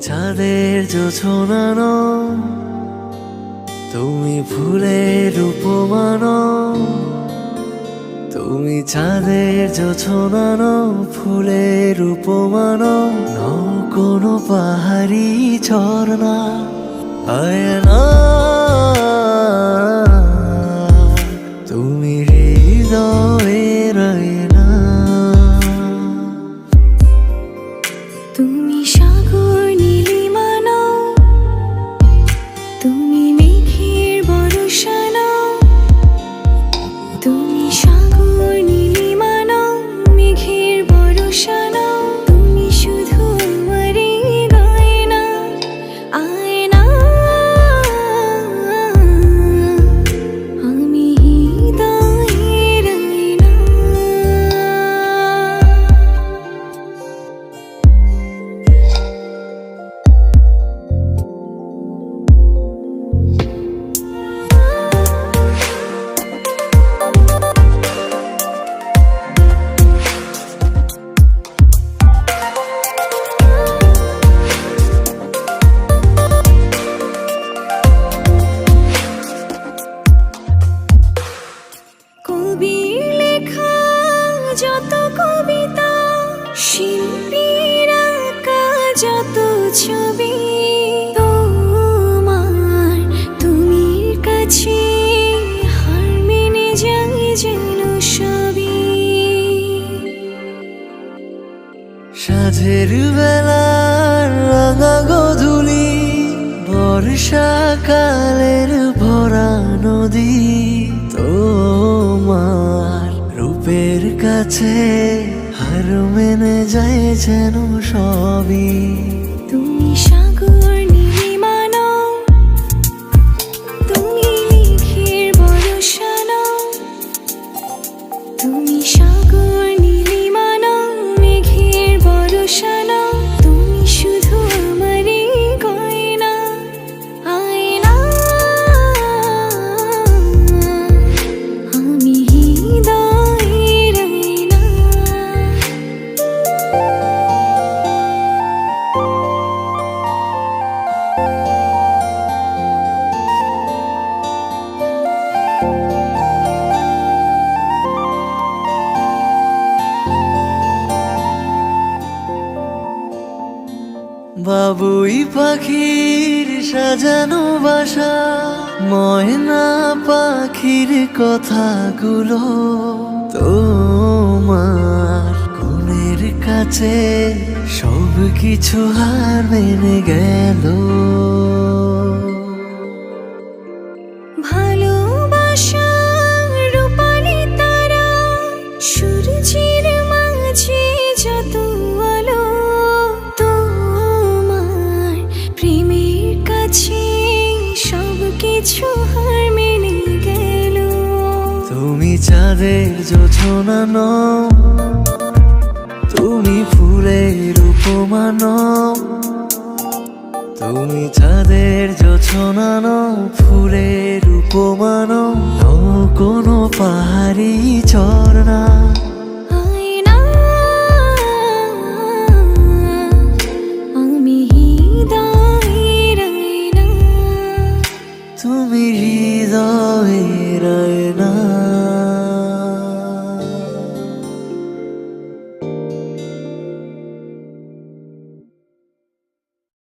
চাঁদের জোছনা নও, তুমি ফুলের উপমা নও। তুমি চাঁদের জোছনা নও, ফুলের উপমা নও, নও কোনো পাহাড়ি ঝর্ণা। আয়না তুমি হৃদয়ের আয়না। তুমি সাগর নীলিমা নও, তুমি মেঘের বর্ষা নও। তুমি সাগর নীলিমা নও, মেঘের বর্ষা নও। তুমি শুধু আমারই গয়না, আয়না। আমি হৃদয়ের আয়না। কবির লেখা যত কবিতা, শিল্পীর আঁকা যত ছবি, তোমার তুমির কাছে হার মেনে যায় যেন সবই। সাঁঝের বেলার রাঙা গোধূলি, বর্ষাকালের ভরা নদী, তোমার রূপের কাছে হার মেনে যায় যেন সবই। তুমি সাগর নীলিমা নও, তুমি মেঘের বর্ষা নও। তুমি সাগর নীলিমা নও, মেঘের বর্ষা নও। তুমি শুধু আমারই গয়না, আয়না। আমি হৃদয়ের আয়না। বাবুই পাখির সাজানো বাসা, ময়না পাখির কথাগুলো তোমার গুণের কাছে সব কিছু হার মেনে গেল। ভালোবাসা রূপালি তারা, সূর্যের মাঝে যত আলো, তোমার প্রেমের কাছে সব কিছু হার মেনে গেল। তুমি চাঁদের জোছনা নও, তুমি ফুলের উপমা নও। তুমি চাঁদের জোছনা নও, ফুলের উপমা নও, নও কোনো পাহাড়ি ঝর্ণা। আয়না। আমি হৃদয়ের আয়না। তুমি হৃদয়ের